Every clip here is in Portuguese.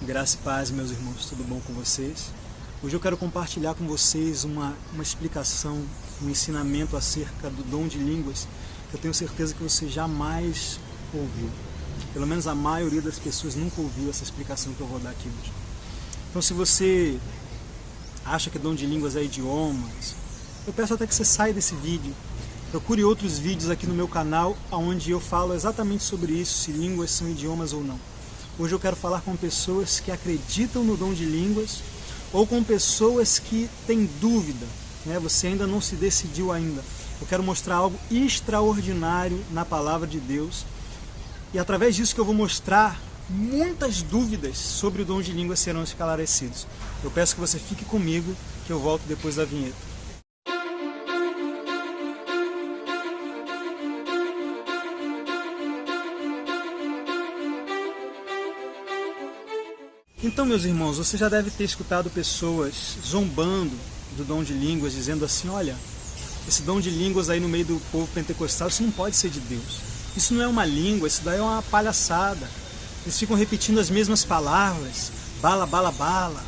Graça e paz, meus irmãos, tudo bom com vocês? Hoje eu quero compartilhar com vocês uma explicação, um ensinamento acerca do dom de línguas que eu tenho certeza que você jamais ouviu. Pelo menos a maioria das pessoas nunca ouviu essa explicação que eu vou dar aqui hoje. Então, se você acha que dom de línguas é idiomas, eu peço até que você saia desse vídeo. Procure outros vídeos aqui no meu canal onde eu falo exatamente sobre isso, se línguas são idiomas ou não. Hoje eu quero falar com pessoas que acreditam no dom de línguas ou com pessoas que têm dúvida, né? Você ainda não se decidiu ainda. Eu quero mostrar algo extraordinário na palavra de Deus e através disso que eu vou mostrar, muitas dúvidas sobre o dom de línguas serão esclarecidas. Eu peço que você fique comigo, que eu volto depois da vinheta. Então, meus irmãos, você já deve ter escutado pessoas zombando do dom de línguas, dizendo assim, olha, esse dom de línguas aí no meio do povo pentecostal, isso não pode ser de Deus. Isso não é uma língua, isso daí é uma palhaçada. Eles ficam repetindo as mesmas palavras, bala, bala, bala,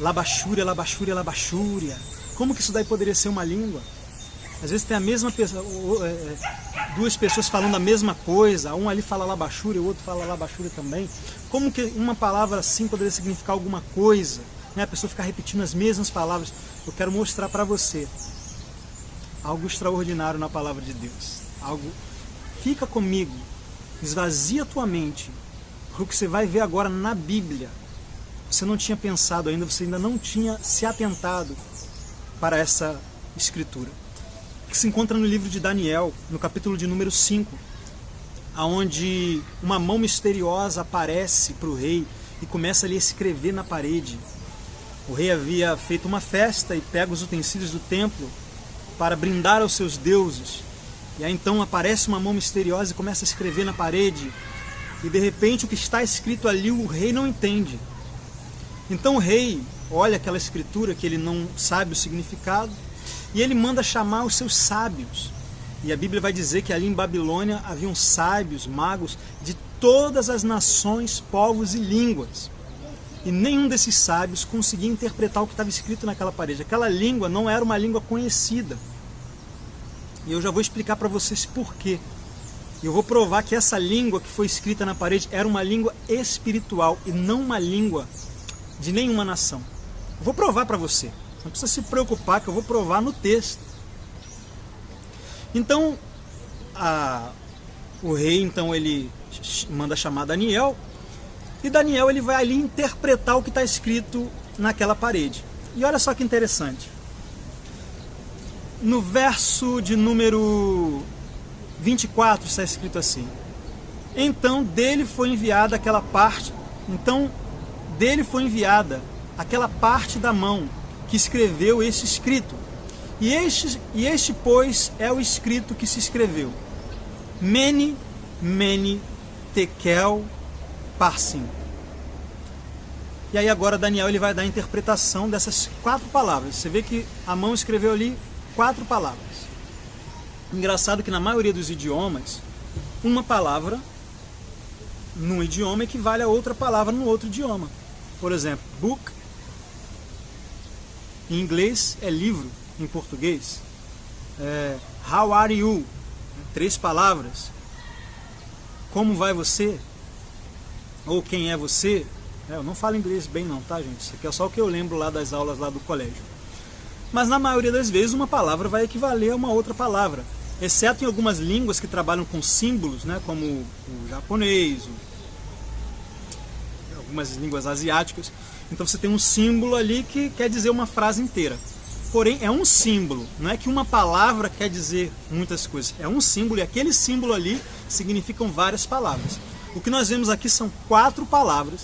labachúria, labachúria, labachúria. Como que isso daí poderia ser uma língua? Às vezes tem a mesma pessoa, duas pessoas falando a mesma coisa, um ali fala labachúria, o outro fala labachúria também. Como que uma palavra assim poderia significar alguma coisa? Né? A pessoa ficar repetindo as mesmas palavras. Eu quero mostrar para você algo extraordinário na palavra de Deus. Fica comigo, esvazia a tua mente, porque o que você vai ver agora na Bíblia, você não tinha pensado ainda, você ainda não tinha se atentado para essa escritura. Que se encontra no livro de Daniel, no capítulo de número 5, onde uma mão misteriosa aparece para o rei e começa ali a escrever na parede. O rei havia feito uma festa e pega os utensílios do templo para brindar aos seus deuses. E aí então aparece uma mão misteriosa e começa a escrever na parede. E de repente o que está escrito ali o rei não entende. Então o rei olha aquela escritura que ele não sabe o significado e ele manda chamar os seus sábios. E a Bíblia vai dizer que ali em Babilônia haviam sábios, magos de todas as nações, povos e línguas. E nenhum desses sábios conseguia interpretar o que estava escrito naquela parede. Aquela língua não era uma língua conhecida. E eu já vou explicar para vocês por quê. Eu vou provar que essa língua que foi escrita na parede era uma língua espiritual e não uma língua de nenhuma nação. Eu vou provar para você. Você não precisa se preocupar que eu vou provar no texto. Então, o rei então ele manda chamar Daniel. E Daniel ele vai ali interpretar o que está escrito naquela parede. E olha só que interessante. No verso de número 24 está escrito assim. Então dele foi enviada aquela parte da mão que escreveu esse escrito. E este, pois, é o escrito que se escreveu. Mene, mene, tekel, parsim. E aí agora Daniel ele vai dar a interpretação dessas 4 palavras. Você vê que a mão escreveu ali 4 palavras. Engraçado que na maioria dos idiomas, uma palavra num idioma equivale a outra palavra no outro idioma. Por exemplo, book, em inglês é livro, em português. How are you? 3 palavras. Como vai você? Ou quem é você? Eu não falo inglês bem não, tá, gente? Isso aqui é só o que eu lembro lá das aulas lá do colégio. Mas na maioria das vezes uma palavra vai equivaler a uma outra palavra. Exceto em algumas línguas que trabalham com símbolos, né, como o japonês, algumas línguas asiáticas. Então você tem um símbolo ali que quer dizer uma frase inteira. Porém, é um símbolo, não é que uma palavra quer dizer muitas coisas. É um símbolo e aquele símbolo ali significam várias palavras. O que nós vemos aqui são 4 palavras.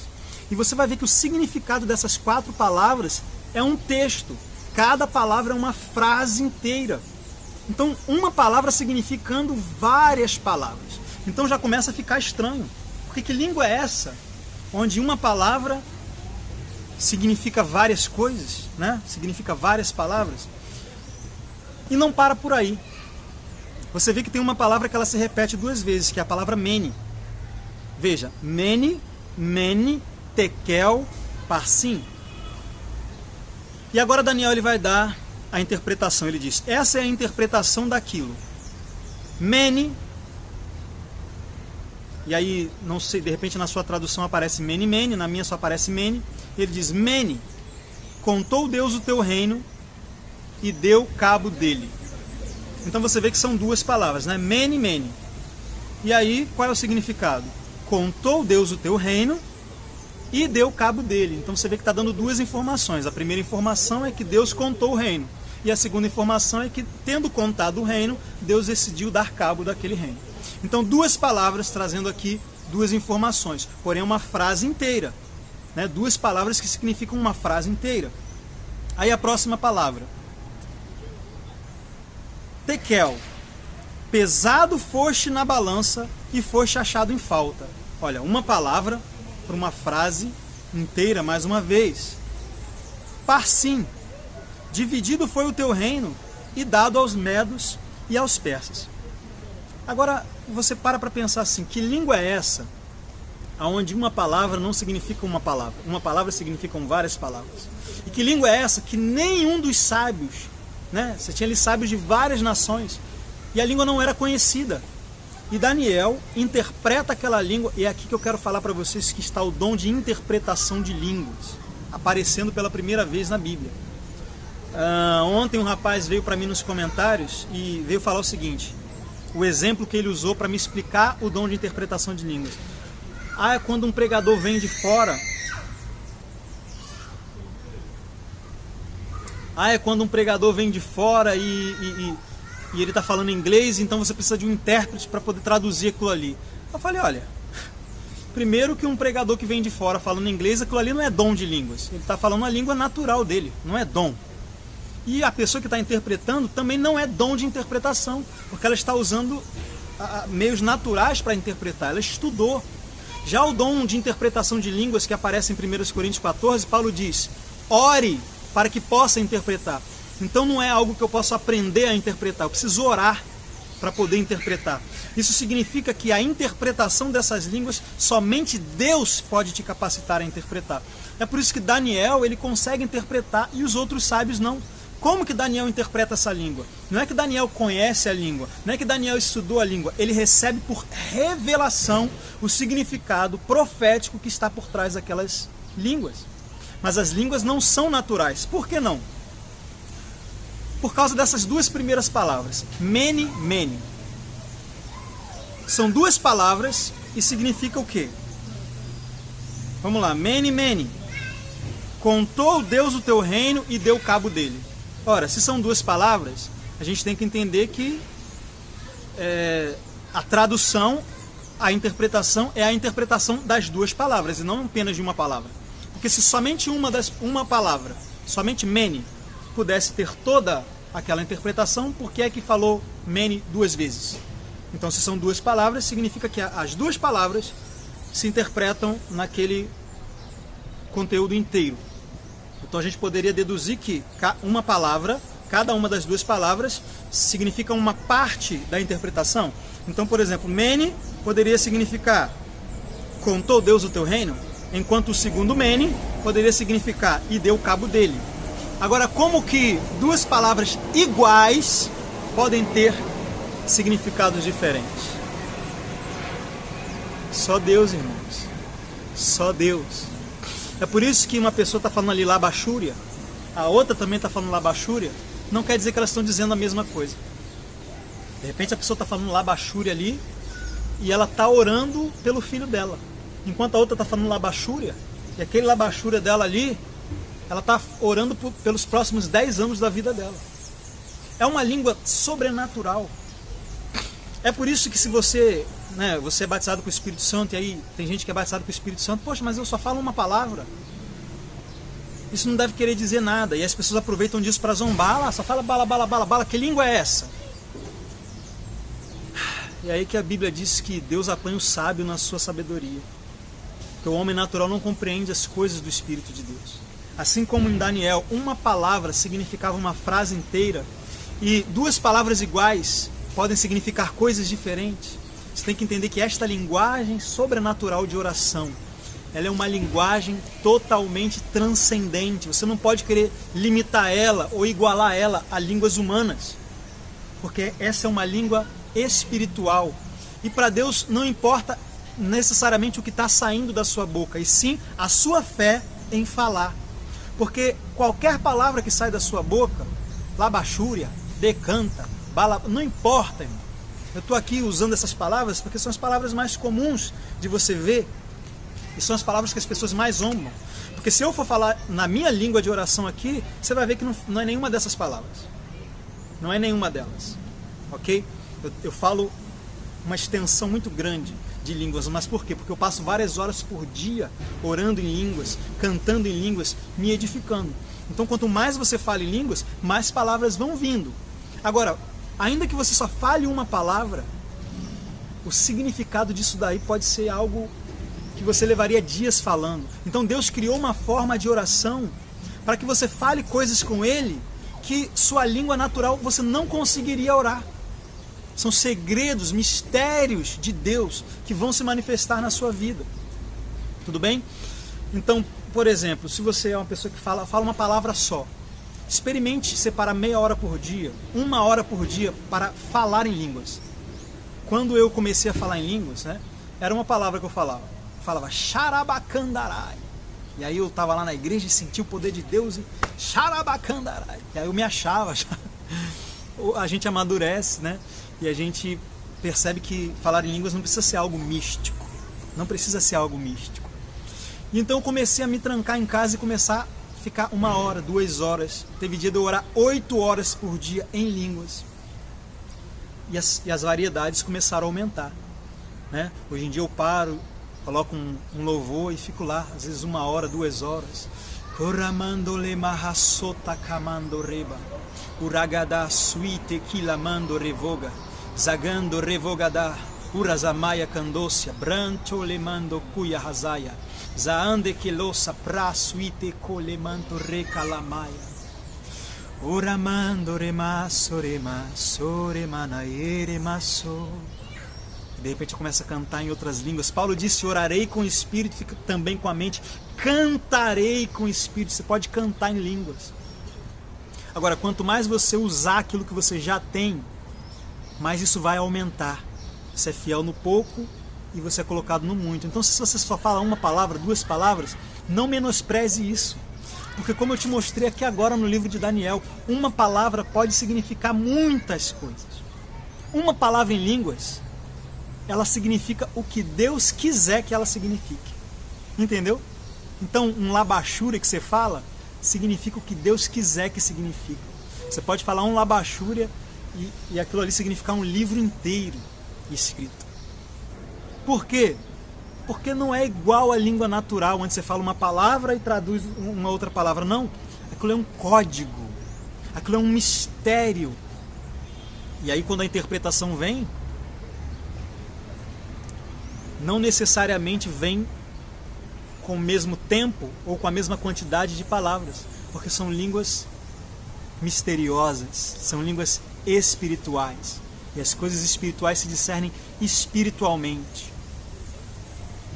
E você vai ver que o significado dessas 4 palavras é um texto. Cada palavra é uma frase inteira. Então, uma palavra significando várias palavras. Então já começa a ficar estranho. Porque que língua é essa? Onde uma palavra significa várias coisas, né? Significa várias palavras. E não para por aí. Você vê que tem uma palavra que ela se repete 2 vezes, que é a palavra mene. Veja, mene, mene, tekel, parsim. E agora Daniel ele vai dar a interpretação. Ele diz, essa é a interpretação daquilo. Mene, e aí, não sei, de repente na sua tradução aparece mene, mene, na minha só aparece mene. Ele diz, mene, contou Deus o teu reino e deu cabo dele. Então você vê que são duas palavras, né? Mene, mene. E aí, qual é o significado? Contou Deus o teu reino e deu cabo dele. Então você vê que está dando duas informações. A primeira informação é que Deus contou o reino. E a segunda informação é que, tendo contado o reino, Deus decidiu dar cabo daquele reino. Então, duas palavras trazendo aqui duas informações, porém uma frase inteira, né? Duas palavras que significam uma frase inteira. Aí a próxima palavra, tekel, pesado foste na balança e foste achado em falta. Olha, uma palavra para uma frase inteira, mais uma vez. Parsim, dividido foi o teu reino e dado aos medos e aos persas. Agora, você para pensar assim, que língua é essa, onde uma palavra não significa uma palavra significam várias palavras? E que língua é essa que nenhum dos sábios, né? Você tinha ali sábios de várias nações, e a língua não era conhecida. E Daniel interpreta aquela língua, e é aqui que eu quero falar para vocês que está o dom de interpretação de línguas, aparecendo pela primeira vez na Bíblia. Ontem um rapaz veio para mim nos comentários e veio falar o seguinte, o exemplo que ele usou para me explicar o dom de interpretação de línguas. É quando um pregador vem de fora. É quando um pregador vem de fora e ele está falando inglês, então você precisa de um intérprete para poder traduzir aquilo ali. Eu falei, olha, primeiro que um pregador que vem de fora falando inglês, aquilo ali não é dom de línguas. Ele está falando a língua natural dele, não é dom. E a pessoa que está interpretando também não é dom de interpretação, porque ela está usando meios naturais para interpretar, ela estudou. Já o dom de interpretação de línguas que aparece em 1 Coríntios 14, Paulo diz, ore para que possa interpretar. Então não é algo que eu possa aprender a interpretar, eu preciso orar para poder interpretar. Isso significa que a interpretação dessas línguas, somente Deus pode te capacitar a interpretar. É por isso que Daniel ele consegue interpretar e os outros sábios não. Como que Daniel interpreta essa língua? Não é que Daniel conhece a língua, não é que Daniel estudou a língua, ele recebe por revelação o significado profético que está por trás daquelas línguas. Mas as línguas não são naturais. Por que não? Por causa dessas duas primeiras palavras, mene, mene. São duas palavras e significa o quê? Vamos lá, mene, mene. Contou Deus o teu reino e deu cabo dele. Ora, se são duas palavras, a gente tem que entender que a tradução, a interpretação é a interpretação das duas palavras e não apenas de uma palavra. Porque se somente uma palavra, somente mene, pudesse ter toda aquela interpretação, por que é que falou mene duas vezes? Então, se são duas palavras, significa que as duas palavras se interpretam naquele conteúdo inteiro. Então a gente poderia deduzir que uma palavra, cada uma das duas palavras, significa uma parte da interpretação. Então, por exemplo, mene poderia significar contou Deus o teu reino, enquanto o segundo mene poderia significar e deu cabo dele. Agora, como que duas palavras iguais podem ter significados diferentes? Só Deus, irmãos. Só Deus. É por isso que uma pessoa está falando ali labachúria, a outra também está falando labachúria, não quer dizer que elas estão dizendo a mesma coisa. De repente a pessoa está falando labachúria ali e ela está orando pelo filho dela, enquanto a outra está falando labachúria, e aquele labachúria dela ali, ela está orando pelos próximos 10 anos da vida dela. É uma língua sobrenatural. É por isso que se você é batizado com o Espírito Santo, e aí tem gente que é batizado com o Espírito Santo, poxa, mas eu só falo uma palavra. Isso não deve querer dizer nada, e as pessoas aproveitam disso para zombar, só fala bala, bala, bala, bala, que língua é essa? E aí que a Bíblia diz que Deus apanha o sábio na sua sabedoria, que o homem natural não compreende as coisas do Espírito de Deus. Assim como em Daniel, uma palavra significava uma frase inteira, e duas palavras iguais podem significar coisas diferentes. Você tem que entender que esta linguagem sobrenatural de oração, ela é uma linguagem totalmente transcendente. Você não pode querer limitar ela ou igualar ela a línguas humanas, porque essa é uma língua espiritual. E para Deus não importa necessariamente o que está saindo da sua boca, e sim a sua fé em falar. Porque qualquer palavra que sai da sua boca, labachúria, decanta, bala, não importa, irmão. Eu estou aqui usando essas palavras porque são as palavras mais comuns de você ver, e são as palavras que as pessoas mais zombam. Porque se eu for falar na minha língua de oração aqui, você vai ver que não é nenhuma dessas palavras. Não é nenhuma delas. Ok? Eu falo uma extensão muito grande de línguas. Mas por quê? Porque eu passo várias horas por dia orando em línguas, cantando em línguas, me edificando. Então quanto mais você fala em línguas, mais palavras vão vindo. Agora, ainda que você só fale uma palavra, o significado disso daí pode ser algo que você levaria dias falando. Então Deus criou uma forma de oração para que você fale coisas com Ele que sua língua natural você não conseguiria orar. São segredos, mistérios de Deus que vão se manifestar na sua vida. Tudo bem? Então, por exemplo, se você é uma pessoa que fala uma palavra só, experimente separar meia hora por dia, 1 hora por dia para falar em línguas. Quando eu comecei a falar em línguas, né, era uma palavra que eu falava. Falava Xarabacandarai. E aí eu estava lá na igreja e senti o poder de Deus e Xarabacandarai. E aí eu me achava. A gente amadurece, né? E a gente percebe que falar em línguas não precisa ser algo místico. Não precisa ser algo místico. E então eu comecei a me trancar em casa e começar a ficar 1 hora, 2 horas. Teve dia de eu orar 8 horas por dia em línguas. E as variedades começaram a aumentar, né? Hoje em dia eu paro, coloco um louvor e fico lá, às vezes 1 hora, 2 horas. Koramandole mahasota kamando reba. Uragada suite kilamando revoga. Zagando revogada. Urazamaya candocia. Brancho lemando cuya razaya. Zaande kelosa pra suite colemanto recalamaya. Oramando remasso remasso remanaere masso. De repente começa a cantar em outras línguas. Paulo disse, orarei com o Espírito, fica também com a mente. Cantarei com o Espírito. Você pode cantar em línguas. Agora, quanto mais você usar aquilo que você já tem, mais isso vai aumentar. Você é fiel no pouco e você é colocado no muito. Então, se você só fala 1 palavra, 2 palavras, não menospreze isso. Porque como eu te mostrei aqui agora no livro de Daniel, 1 palavra pode significar muitas coisas. 1 palavra em línguas, ela significa o que Deus quiser que ela signifique. Entendeu? Então, um labachúria que você fala, significa o que Deus quiser que signifique. Você pode falar um labachúria e aquilo ali significar um livro inteiro escrito. Por quê? Porque não é igual à língua natural, onde você fala uma palavra e traduz uma outra palavra. Não, aquilo é um código, aquilo é um mistério. E aí quando a interpretação vem, não necessariamente vem com o mesmo tempo ou com a mesma quantidade de palavras, porque são línguas misteriosas, são línguas espirituais. E as coisas espirituais se discernem espiritualmente.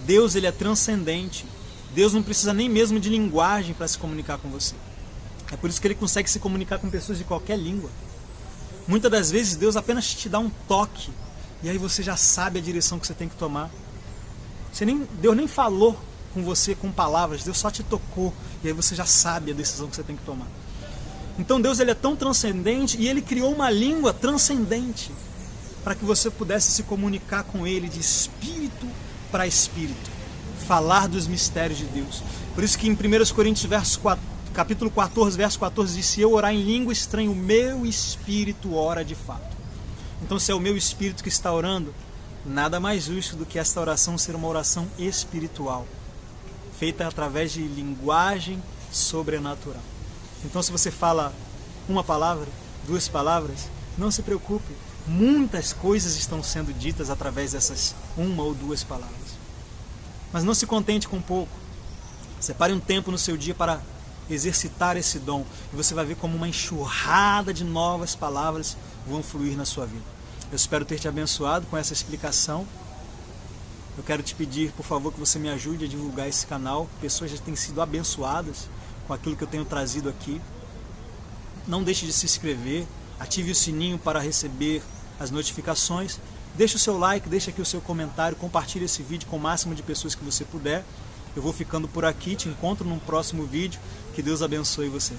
Deus, ele é transcendente. Deus não precisa nem mesmo de linguagem para se comunicar com você. É por isso que ele consegue se comunicar com pessoas de qualquer língua. Muitas das vezes Deus apenas te dá um toque e aí você já sabe a direção que você tem que tomar. Deus nem falou com você com palavras, Deus só te tocou e aí você já sabe a decisão que você tem que tomar. Então Deus, ele é tão transcendente e ele criou uma língua transcendente para que você pudesse se comunicar com ele de espírito para espírito, falar dos mistérios de Deus. Por isso que em 1 Coríntios capítulo 14, verso 14 diz, se eu orar em língua estranha, o meu espírito ora de fato. Então se é o meu espírito que está orando, nada mais justo do que esta oração ser uma oração espiritual, feita através de linguagem sobrenatural. Então se você fala 1 palavra, 2 palavras, não se preocupe, muitas coisas estão sendo ditas através dessas 1 ou 2 palavras. Mas não se contente com pouco. Separe um tempo no seu dia para exercitar esse dom e você vai ver como uma enxurrada de novas palavras vão fluir na sua vida. Eu espero ter te abençoado com essa explicação. Eu quero te pedir, por favor, que você me ajude a divulgar esse canal. Pessoas já têm sido abençoadas com aquilo que eu tenho trazido aqui. Não deixe de se inscrever, ative o sininho para receber as notificações. Deixe o seu like, deixe aqui o seu comentário, compartilhe esse vídeo com o máximo de pessoas que você puder. Eu vou ficando por aqui, te encontro num próximo vídeo. Que Deus abençoe você.